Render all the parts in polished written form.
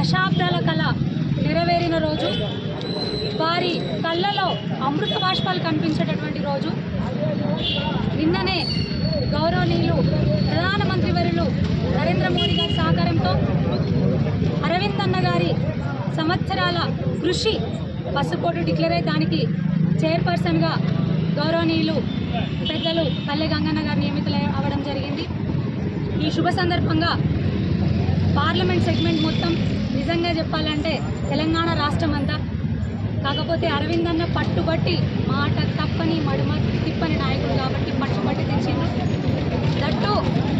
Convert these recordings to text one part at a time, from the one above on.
దశాబ్దాల కళ నెరవేరిన రోజు, వారి కళ్ళలో అమృత బాష్పాలు కనిపించేటటువంటి రోజు. నిన్ననే గౌరవనీయులు ప్రధానమంత్రి వర్యులు నరేంద్ర మోడీ గారి సహకారంతో అరవింద్ అన్న గారి సంవత్సరాల కృషి పసుపోటు డిక్లేర్ అయ్యి దానికి చైర్పర్సన్గా గౌరవనీయులు పెద్దలు పల్లె గంగన్న గారు నియమితులు అవ్వడం జరిగింది. ఈ శుభ సందర్భంగా పార్లమెంట్ సెగ్మెంట్ మొత్తం నిజంగా చెప్పాలంటే తెలంగాణ రాష్ట్రం అంతా, కాకపోతే అరవింద్ అన్న పట్టుబట్టి మాట తప్పని మడుమ తిప్పని నాయకుడు కాబట్టి పట్టుబట్టి తెచ్చిండు. దట్టు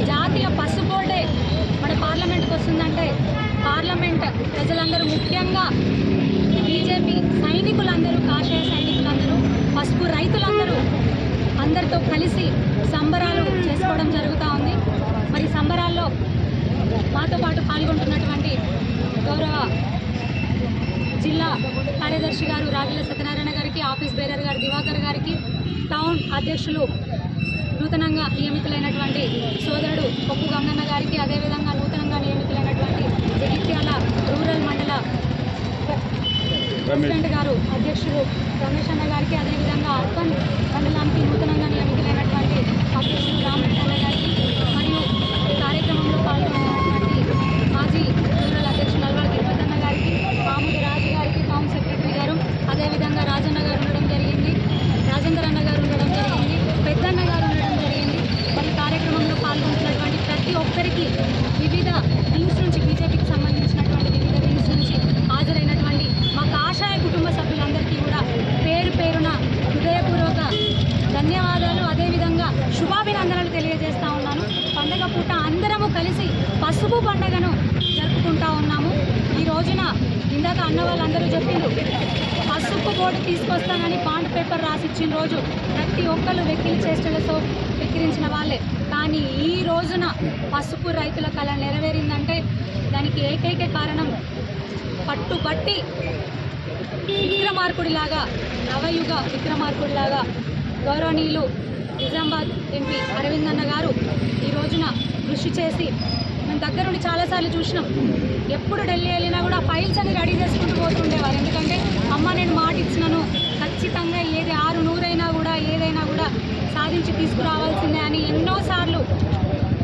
జాతీయ పసుపోటే మన పార్లమెంట్కి వస్తుందంటే పార్లమెంట్ ప్రజలందరూ, ముఖ్యంగా బీజేపీ సైనికులందరూ, కాషాయ సైనికులందరూ, పసుపు రైతులందరూ అందరితో కలిసి సంబరాలు చేసుకోవడం జరుగుతూ ఉంది. మరి సంబరాల్లో మాతో పాటు పాల్గొంటున్నటువంటి గౌరవ జిల్లా కార్యదర్శి గారు రాజుల సత్యనారాయణ గారికి, ఆఫీస్ బేరర్ గారు దివాకర్ గారికి, టౌన్ అధ్యక్షులు నూతనంగా నియమితులైనటువంటి సోదరుడు కొప్పు గంగన్న గారికి, అదేవిధంగా నూతనంగా నియమితులైనటువంటి జగిత్యాల రూరల్ మండల ప్రెసిడెంట్ గారు అధ్యక్షుడు రమేష్ అన్న గారికి, అదేవిధంగా అర్బన్ మండలానికి నూతనంగా నియమితులైనటువంటి అధ్యక్షుడు రామరెడ్డి అన్న గారికి, మరియు ఈ కార్యక్రమంలో పాల్గొన్నటువంటి మాజీ రూరల్ అధ్యక్షులు అల్వాల్ గిరిపతన్న గారికి, మామూలు రాజు గారికి, టౌన్ సెక్రటరీ గారు, అదేవిధంగా రాజన్న గారు ఉండడం జరిగింది, రాజేందర్ అన్న గారు ఉండడం జరిగింది, పెద్దన్న గారు ఉండడం జరిగింది. మరి కార్యక్రమంలో పాల్గొంటున్నటువంటి ప్రతి ఒక్కరికి వివిధ వింగ్స్ నుంచి, బీజేపీకి సంబంధించినటువంటి వివిధ వింగ్స్ నుంచి హాజరైనటువంటి మా కాషాయ కుటుంబ సభ్యులందరికీ కూడా పేరు పేరున హృదయపూర్వక ధన్యవాదాలు, అదేవిధంగా శుభాభినందనలు తెలియజేస్తూ ఉన్నాను. పండగ పూట అందరము కలిసి పసుపు పండుగను జరుపుకుంటూ ఉన్నాము. ఈ రోజున ఇందాక అన్న వాళ్ళందరూ చెప్పిండ్రు, పసుపు బోర్డు తీసుకొస్తానని బాండ్ పేపర్ రాసిచ్చిన రోజు ప్రతి ఒక్కరు వెక్కిలి చేష్టలతో వెక్కిరించిన వాళ్ళే. కానీ ఈ రోజున పసుపు రైతుల కళ నెరవేరిందంటే దానికి ఏకైక కారణం పట్టుబట్టి విక్రమార్కుడిలాగా, నవయుగ విక్రమార్కుడిలాగా గౌరవనీయులు నిజామాబాద్ ఎంపీ అరవింద్ అన్న గారు ఈ రోజున కృషి చేసి, మేము దగ్గరుండి చాలాసార్లు చూసినాం. ఎప్పుడు ఢిల్లీ వెళ్ళినా కూడా ఫైల్స్ అన్ని రెడీ చేసుకుంటూ పోతుండేవారు. ఎందుకంటే అమ్మ నేను మాట ఇచ్చినాను, ఖచ్చితంగా ఏది 600 అయినా కూడా ఏదైనా కూడా సాధించి తీసుకురావాల్సిందే అని ఎన్నోసార్లు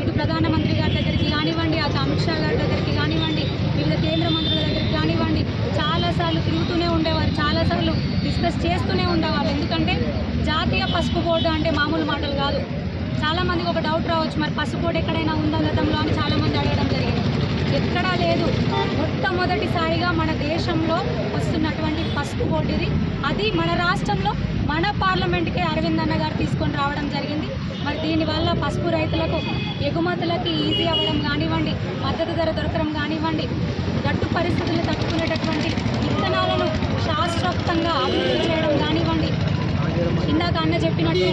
ఇటు ప్రధానమంత్రి గారి దగ్గరికి కానివ్వండి, అటు అమిత్ షా గారి దగ్గరికి కానివ్వండి, వివిధ కేంద్ర మంత్రుల దగ్గరికి కానివ్వండి, చాలాసార్లు తిరుగుతూనే ఉండేవారు, చాలాసార్లు డిస్కస్ చేస్తూనే ఉండేవాళ్ళు. ఎందుకంటే జాతీయ పసుపు బోర్డు అంటే మామూలు మాటలు కాదు. చాలామందికి ఒక డౌట్ రావచ్చు, మరి పసుపు బోర్డు ఎక్కడైనా ఉందా గతంలో అని చాలామంది అడగడం జరిగింది. ఎక్కడా లేదు. మొట్టమొదటిసారిగా మన దేశంలో వస్తున్నటువంటి పసుపు బోర్డు ఇది. అది మన రాష్ట్రంలో మన పార్లమెంట్కే అరవింద్ అన్న గారు తీసుకొని రావడం జరిగింది. మరి దీనివల్ల పసుపు రైతులకు ఎగుమతులకి ఈజీ అవ్వడం కానివ్వండి, మద్దతు ధర దొరకడం కానివ్వండి, గట్టు పరిస్థితులు తట్టుకునేటటువంటి విత్తనాలను శాస్త్రోక్తంగా అభివృద్ధి చేయడం కానివ్వండి, ఇందాక అన్న చెప్పినట్టు